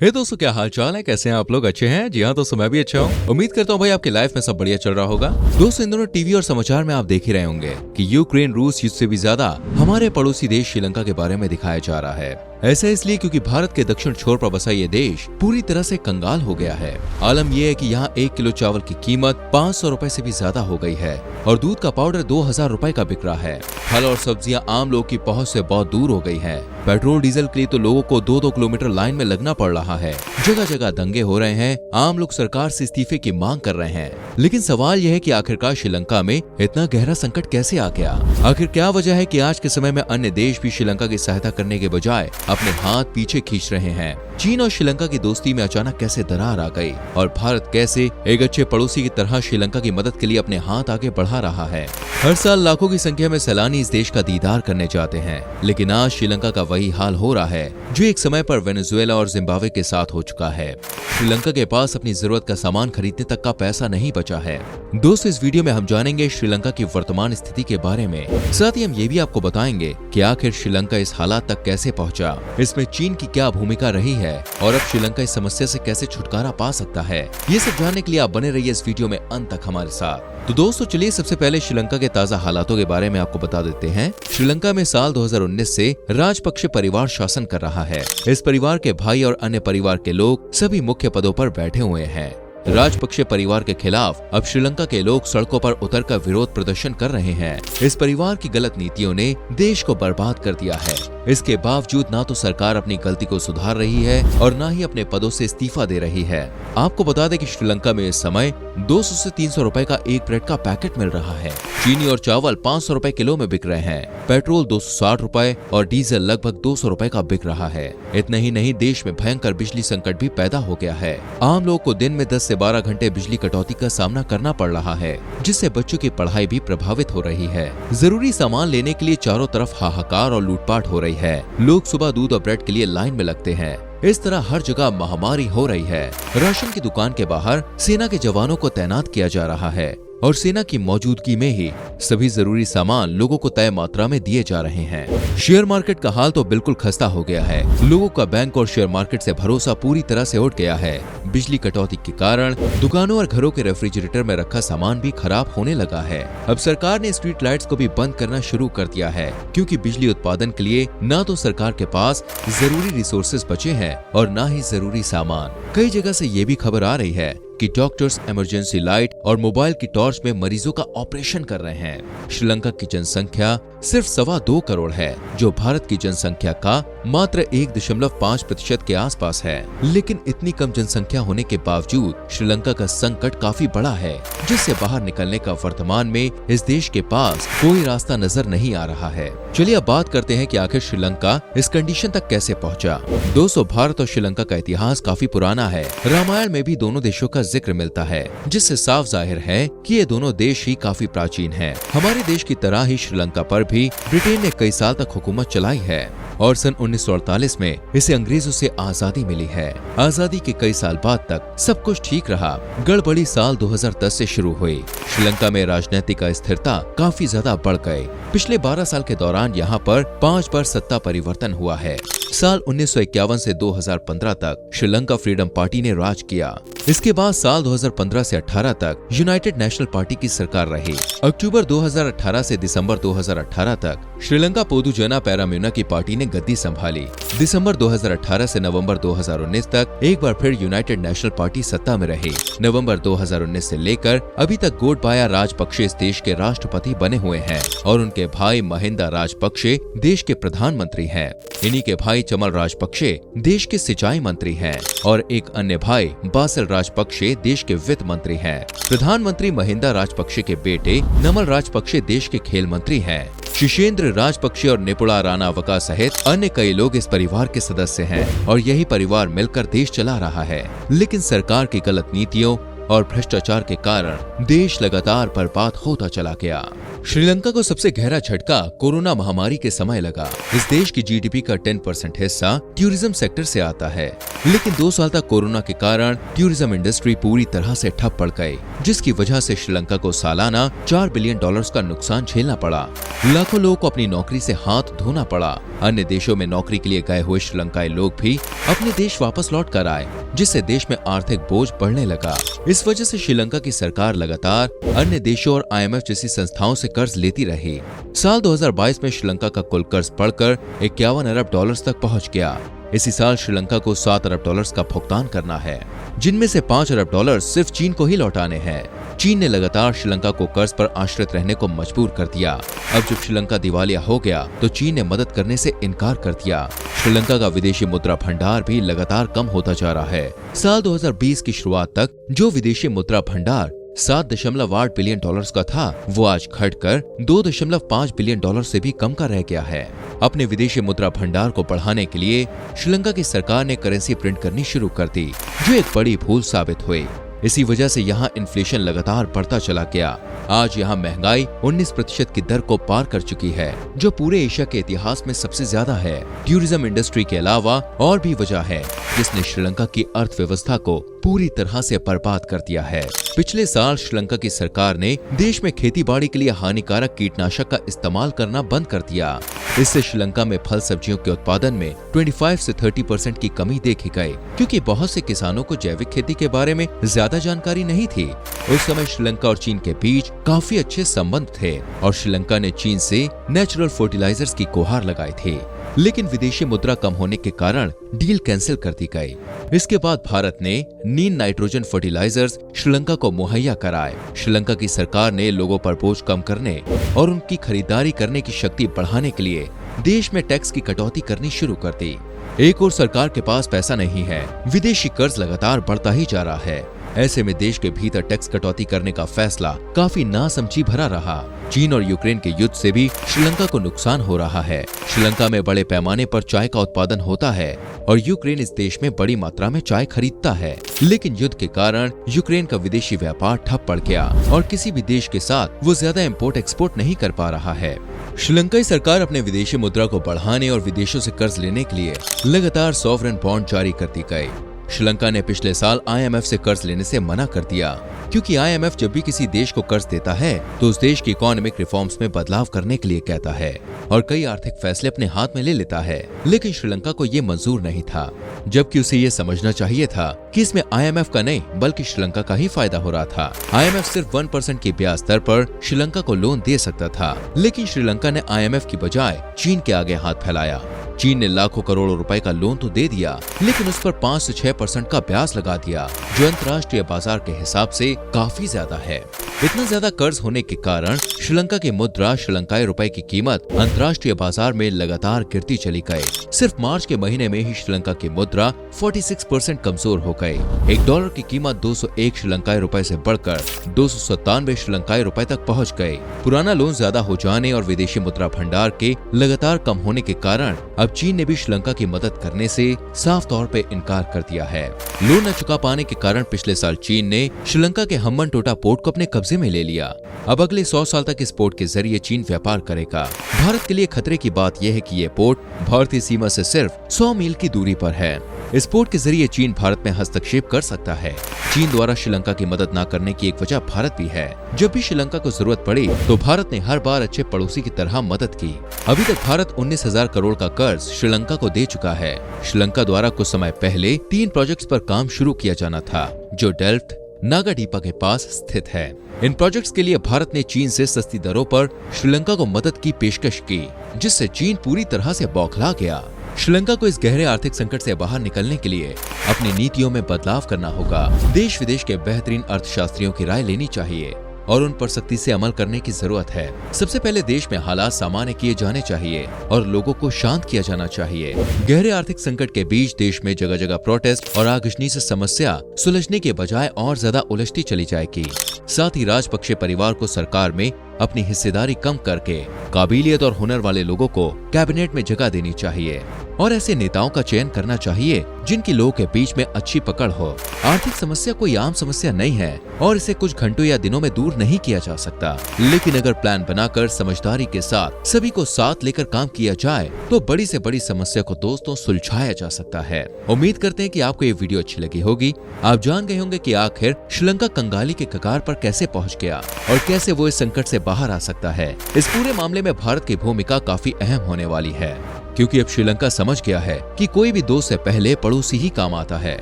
हे दोस्तों, क्या हाल चाल है? कैसे हैं आप लोग? अच्छे हैं? जी हाँ दोस्तों, मैं भी अच्छा हूँ। उम्मीद करता हूँ भाई आपकी लाइफ में सब बढ़िया चल रहा होगा। दोस्तों, इन दोनों टीवी और समाचार में आप देख ही रहे होंगे कि यूक्रेन रूस युद्ध से भी ज्यादा हमारे पड़ोसी देश श्रीलंका के बारे में दिखाया जा रहा है। ऐसा इसलिए क्योंकि भारत के दक्षिण छोर पर बसा ये देश पूरी तरह से कंगाल हो गया है। आलम यह है कि यहाँ 1 किलो चावल की कीमत 500 रुपए से भी ज्यादा हो गई है और दूध का पाउडर 2000 रुपए का बिक रहा है। फल और सब्जियां आम लोग की पहुंच से बहुत दूर हो गई हैं। पेट्रोल डीजल के लिए तो लोगों को 2-2 किलोमीटर लाइन में लगना पड़ रहा है। जगह जगह दंगे हो रहे हैं। आम लोग सरकार से इस्तीफे की मांग कर रहे हैं। लेकिन सवाल यह है कि आखिरकार श्रीलंका में इतना गहरा संकट कैसे आ गया? आखिर क्या वजह है कि आज के समय में अन्य देश भी श्रीलंका की सहायता करने के बजाय अपने हाथ पीछे खींच रहे हैं? चीन और श्रीलंका की दोस्ती में अचानक कैसे दरार आ गई और भारत कैसे एक अच्छे पड़ोसी की तरह श्रीलंका की मदद के लिए अपने हाथ आगे बढ़ा रहा है? हर साल लाखों की संख्या में सैलानी इस देश का दीदार करने जाते हैं, लेकिन आज श्रीलंका का वही हाल हो रहा है जो एक समय पर वेनेजुएला और जिम्बाब्वे के साथ हो चुका है। श्रीलंका के पास अपनी जरूरत का सामान खरीदने तक का पैसा नहीं बचा है। दोस्तों, इस वीडियो में हम जानेंगे श्रीलंका की वर्तमान स्थिति के बारे में। साथ ही हम ये भी आपको बताएंगे कि आखिर श्रीलंका इस हालात तक कैसे पहुंचा, इसमें चीन की क्या भूमिका रही है और अब श्रीलंका इस समस्या से कैसे छुटकारा पा सकता है। ये सब जानने के लिए आप बने रहिए इस वीडियो में अंत तक हमारे साथ। तो दोस्तों, चलिए सबसे पहले श्रीलंका के ताजा हालातों के बारे में आपको बता देते हैं। श्रीलंका में साल 2019 से राजपक्षे परिवार शासन कर रहा है। इस परिवार के भाई और अन्य परिवार के लोग सभी मुख्य पदों पर बैठे हुए हैं। राजपक्षे परिवार के खिलाफ अब श्रीलंका के लोग सड़कों पर उतरकर विरोध प्रदर्शन कर रहे हैं। इस परिवार की गलत नीतियों ने देश को बर्बाद कर दिया है। इसके बावजूद ना तो सरकार अपनी गलती को सुधार रही है और ना ही अपने पदों से इस्तीफा दे रही है। आपको बता दें कि श्रीलंका में इस समय 200 से 300 रुपए का एक ब्रेड का पैकेट मिल रहा है। चीनी और चावल 500 रुपए किलो में बिक रहे हैं। पेट्रोल 260 रुपए और डीजल लगभग 200 रुपए का बिक रहा है। इतना ही नहीं, देश में भयंकर बिजली संकट भी पैदा हो गया है। आम लोगों को दिन में 10 से 12 घंटे बिजली कटौती का सामना करना पड़ रहा है, जिससे बच्चों की पढ़ाई भी प्रभावित हो रही है। जरूरी सामान लेने के लिए चारों तरफ हाहाकार और लूटपाट हो रही है। लोग सुबह दूध और ब्रेड के लिए लाइन में लगते हैं। इस तरह हर जगह महामारी हो रही है। राशन की दुकान के बाहर सेना के जवानों को तैनात किया जा रहा है और सेना की मौजूदगी में ही सभी जरूरी सामान लोगों को तय मात्रा में दिए जा रहे हैं। शेयर मार्केट का हाल तो बिल्कुल खस्ता हो गया है। लोगों का बैंक और शेयर मार्केट से भरोसा पूरी तरह से उठ गया है। बिजली कटौती के कारण दुकानों और घरों के रेफ्रिजरेटर में रखा सामान भी खराब होने लगा है। अब सरकार ने स्ट्रीट लाइट्स को भी बंद करना शुरू कर दिया है, क्योंकि बिजली उत्पादन के लिए न तो सरकार के पास जरूरी रिसोर्सेज बचे हैं और न ही जरूरी सामान। कई जगह से ये भी खबर आ रही है कि डॉक्टर्स इमरजेंसी लाइट और मोबाइल की टॉर्च में मरीजों का ऑपरेशन कर रहे हैं। श्रीलंका की जनसंख्या सिर्फ 2.25 करोड़ है, जो भारत की जनसंख्या का मात्र 1.5% के आसपास है। लेकिन इतनी कम जनसंख्या होने के बावजूद श्रीलंका का संकट काफी बड़ा है, जिससे बाहर निकलने का वर्तमान में इस देश के पास कोई रास्ता नजर नहीं आ रहा है। चलिए अब बात करते हैं कि आखिर श्रीलंका इस कंडीशन तक कैसे पहुंचा। दोस्तों, भारत और श्रीलंका का इतिहास काफी पुराना है। रामायण में भी दोनों देशों का जिक्र मिलता है, जिससे साफ जाहिर है कि ये दोनों देश ही काफी प्राचीन हैं। हमारे देश की तरह ही श्रीलंका पर भी ब्रिटेन ने कई साल तक हुकूमत चलाई है और सन 1948 में इसे अंग्रेजों से आजादी मिली है। आजादी के कई साल बाद तक सब कुछ ठीक रहा। गड़बड़ी साल 2010 से शुरू हुई। श्रीलंका में राजनीतिक अस्थिरता काफी ज्यादा बढ़ गई। पिछले 12 साल के दौरान यहाँ पर 5 बार सत्ता परिवर्तन हुआ है। साल 1951 से 2015 तक श्रीलंका फ्रीडम पार्टी ने राज किया। इसके बाद साल 2015 से 18 तक यूनाइटेड नेशनल पार्टी की सरकार रही। अक्टूबर 2018 से दिसंबर 2018 तक श्रीलंका पोदुजना पेराम्यूना की पार्टी ने गद्दी संभाली। दिसंबर 2018 से नवंबर 2019 तक एक बार फिर यूनाइटेड नेशनल पार्टी सत्ता में रही। नवंबर 2019 से लेकर अभी तक गोटबाया राजपक्षे इस देश के राष्ट्रपति बने हुए हैं और उनके भाई महिंदा राजपक्षे देश के प्रधानमंत्री हैं। इन्हीं के भाई चमल राजपक्षे देश के सिंचाई मंत्री हैं और एक अन्य भाई बासिल राजपक्षे देश के वित्त मंत्री हैं। प्रधानमंत्री महिंदा राजपक्षे के बेटे नमल राजपक्षे देश के खेल मंत्री हैं। शिशेंद्र राजपक्षे और निपुणा रानावका सहित अन्य कई लोग इस परिवार के सदस्य हैं और यही परिवार मिलकर देश चला रहा है। लेकिन सरकार की गलत नीतियों और भ्रष्टाचार के कारण देश लगातार बर्बाद होता चला गया। श्रीलंका को सबसे गहरा झटका कोरोना महामारी के समय लगा। इस देश की जीडीपी का 10% हिस्सा टूरिज्म सेक्टर से आता है, लेकिन 2 साल तक कोरोना के कारण टूरिज्म इंडस्ट्री पूरी तरह से ठप पड़ गई, जिसकी वजह से श्रीलंका को सालाना $4 बिलियन का नुकसान झेलना पड़ा। लाखों लोगों को अपनी नौकरी से हाथ धोना पड़ा। अन्य देशों में नौकरी के लिए गए हुए श्रीलंकाई लोग भी अपने देश वापस लौट कर आए, जिससे देश में आर्थिक बोझ बढ़ने लगा। इस वजह से श्रीलंका की सरकार लगातार अन्य देशों और IMF जैसी संस्थाओं से कर्ज लेती रही। साल 2022 में श्रीलंका का कुल कर्ज बढ़कर $51 अरब तक पहुंच गया। इसी साल श्रीलंका को $7 अरब का भुगतान करना है, जिनमें से $5 अरब सिर्फ चीन को ही लौटाने हैं। चीन ने लगातार श्रीलंका को कर्ज पर आश्रित रहने को मजबूर कर दिया। अब जब श्रीलंका दिवालिया हो गया तो चीन ने मदद करने से इनकार कर दिया। श्रीलंका का विदेशी मुद्रा भंडार भी लगातार कम होता जा रहा है। साल 2020 की शुरुआत तक जो विदेशी मुद्रा भंडार $7.8 बिलियन का था, वो आज घटकर $2.5 बिलियन से भी कम का रह गया है। अपने विदेशी मुद्रा भंडार को बढ़ाने के लिए श्रीलंका की सरकार ने करेंसी प्रिंट करनी शुरू कर दी, जो एक बड़ी भूल साबित हुई। इसी वजह से यहाँ इन्फ्लेशन लगातार बढ़ता चला गया। आज यहाँ महंगाई 19% की दर को पार कर चुकी है, जो पूरे एशिया के इतिहास में सबसे ज्यादा है। टूरिज्म इंडस्ट्री के अलावा और भी वजह है जिसने श्रीलंका की अर्थव्यवस्था को पूरी तरह से बर्बाद कर दिया है। पिछले साल श्रीलंका की सरकार ने देश में खेती-बाड़ी के लिए हानिकारक कीटनाशक का इस्तेमाल करना बंद कर दिया। इससे श्रीलंका में फल सब्जियों के उत्पादन में 25 से 30% की कमी देखी गई, क्योंकि बहुत से किसानों को जैविक खेती के बारे में ज्यादा जानकारी नहीं थी। उस समय श्रीलंका और चीन के बीच काफी अच्छे संबंध थे और श्रीलंका ने चीन से नेचुरल फर्टिलाइजर्स की गुहार लगाई थी, लेकिन विदेशी मुद्रा कम होने के कारण डील कैंसिल कर दी गई। इसके बाद भारत ने नीम नाइट्रोजन फर्टिलाइजर्स श्रीलंका को मुहैया कराए। श्रीलंका की सरकार ने लोगों पर बोझ कम करने और उनकी खरीदारी करने की शक्ति बढ़ाने के लिए देश में टैक्स की कटौती करनी शुरू कर दी। एक और सरकार के पास पैसा नहीं है, विदेशी कर्ज लगातार बढ़ता ही जा रहा है। ऐसे में देश के भीतर टैक्स कटौती करने का फैसला काफी नासमझी भरा रहा। चीन और यूक्रेन के युद्ध से भी श्रीलंका को नुकसान हो रहा है। श्रीलंका में बड़े पैमाने पर चाय का उत्पादन होता है और यूक्रेन इस देश में बड़ी मात्रा में चाय खरीदता है, लेकिन युद्ध के कारण यूक्रेन का विदेशी व्यापार ठप पड़ गया और किसी भी देश के साथ वो ज्यादा इम्पोर्ट एक्सपोर्ट नहीं कर पा रहा है। श्रीलंकाई सरकार अपने विदेशी मुद्रा को बढ़ाने और विदेशों से कर्ज लेने के लिए लगातार सॉवरेन बॉन्ड जारी करती गई। श्रीलंका ने पिछले साल IMF से कर्ज लेने से मना कर दिया, क्योंकि IMF जब भी किसी देश को कर्ज देता है तो उस देश की इकोनॉमिक रिफॉर्म्स में बदलाव करने के लिए कहता है और कई आर्थिक फैसले अपने हाथ में ले लेता है। लेकिन श्रीलंका को ये मंजूर नहीं था, जबकि उसे ये समझना चाहिए था कि इसमें IMF का नहीं बल्कि श्रीलंका का ही फायदा हो रहा था। IMF सिर्फ 1% की ब्याज दर पर श्रीलंका को लोन दे सकता था, लेकिन श्रीलंका ने IMF की बजाय चीन के आगे हाथ फैलाया। चीन ने लाखों करोड़ों रुपए का लोन तो दे दिया, लेकिन उस पर 5 से 6% का ब्याज लगा दिया, जो अंतर्राष्ट्रीय बाजार के हिसाब से काफी ज्यादा है। इतना ज्यादा कर्ज होने के कारण श्रीलंका की मुद्रा श्रीलंकाई रुपए की कीमत अंतर्राष्ट्रीय बाजार में लगातार गिरती चली गई। सिर्फ मार्च के महीने में ही श्रीलंका की मुद्रा 46% कमजोर हो गई। $1 की कीमत 201 श्रीलंकाई रुपए से बढ़कर 297 श्रीलंकाई रुपए तक पहुंच गई। पुराना लोन ज्यादा हो जाने और विदेशी मुद्रा भंडार के लगातार कम होने के कारण अब चीन ने भी श्रीलंका की मदद करने से साफ तौर पे इनकार कर दिया है। लोन न चुका पाने के कारण पिछले साल चीन ने श्रीलंका के हम्बनटोटा पोर्ट को अपने कब्जे में ले लिया। अब अगले 100 साल तक इस पोर्ट के जरिए चीन व्यापार करेगा। भारत के लिए खतरे की बात यह है कि ये पोर्ट भारतीय सीमा से सिर्फ 100 मील की दूरी पर है। इस पोर्ट के जरिए चीन भारत में हस्तक्षेप कर सकता है। चीन द्वारा श्रीलंका की मदद न करने की एक वजह भारत भी है। जब भी श्रीलंका को जरूरत पड़ी तो भारत ने हर बार अच्छे पड़ोसी की तरह मदद की। अभी तक भारत 19,000 करोड़ का कर्ज श्रीलंका को दे चुका है। श्रीलंका द्वारा कुछ समय पहले 3 प्रोजेक्ट्स पर काम शुरू किया जाना था, जो डेल्फ्ट नागाडीपा के पास स्थित है। इन प्रोजेक्ट्स के लिए भारत ने चीन से सस्ती दरों पर श्रीलंका को मदद की पेशकश की, जिससे चीन पूरी तरह से बौखला गया। श्रीलंका को इस गहरे आर्थिक संकट से बाहर निकलने के लिए अपनी नीतियों में बदलाव करना होगा। देश विदेश के बेहतरीन अर्थशास्त्रियों की राय लेनी चाहिए और उन पर सख्ती से अमल करने की जरूरत है। सबसे पहले देश में हालात सामान्य किए जाने चाहिए और लोगों को शांत किया जाना चाहिए। गहरे आर्थिक संकट के बीच देश में जगह जगह प्रोटेस्ट और आगजनी से समस्या सुलझने के बजाय और ज्यादा उलझती चली जाएगी। साथ ही राजपक्षे परिवार को सरकार में अपनी हिस्सेदारी कम करके काबिलियत और हुनर वाले लोगों को कैबिनेट में जगह देनी चाहिए और ऐसे नेताओं का चयन करना चाहिए जिनकी लोगों के बीच में अच्छी पकड़ हो। आर्थिक समस्या कोई आम समस्या नहीं है और इसे कुछ घंटों या दिनों में दूर नहीं किया जा सकता, लेकिन अगर प्लान बनाकर समझदारी के साथ सभी को साथ लेकर काम किया जाए तो बड़ी से बड़ी समस्या को दोस्तों सुलझाया जा सकता है। उम्मीद करते हैं कि आपको ये वीडियो अच्छी लगी होगी। आप जान गए होंगे कि आखिर श्रीलंका कंगाली के कगार पर कैसे पहुंच गया और कैसे वो इस संकट से बाहर आ सकता है। इस पूरे मामले में भारत की भूमिका काफी अहम होने वाली है, क्योंकि अब श्रीलंका समझ गया है कि कोई भी दोस्त से पहले पड़ोसी ही काम आता है।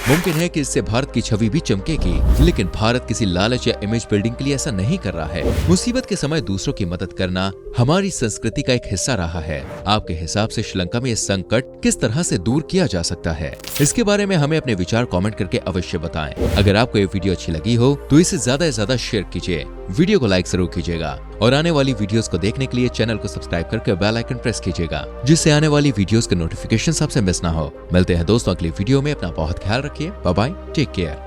मुमकिन है कि इससे भारत की छवि भी चमकेगी, लेकिन भारत किसी लालच या इमेज बिल्डिंग के लिए ऐसा नहीं कर रहा है। मुसीबत के समय दूसरों की मदद करना हमारी संस्कृति का एक हिस्सा रहा है। आपके हिसाब से श्रीलंका में यह संकट किस तरह से दूर किया जा सकता है? इसके बारे में हमें अपने विचार कमेंट करके अवश्य बताएं। अगर आपको ये वीडियो अच्छी लगी हो तो इसे ज्यादा से ज्यादा शेयर कीजिए, वीडियो को लाइक जरूर कीजिएगा और आने वाली वीडियोस को देखने के लिए चैनल को सब्सक्राइब करके बेल आइकन प्रेस कीजिएगा, जिससे आने वाली वीडियोस के नोटिफिकेशन आपसे मिस ना हो। मिलते हैं दोस्तों अगली वीडियो में। अपना बहुत ख्याल रखिए। Bye bye, take care.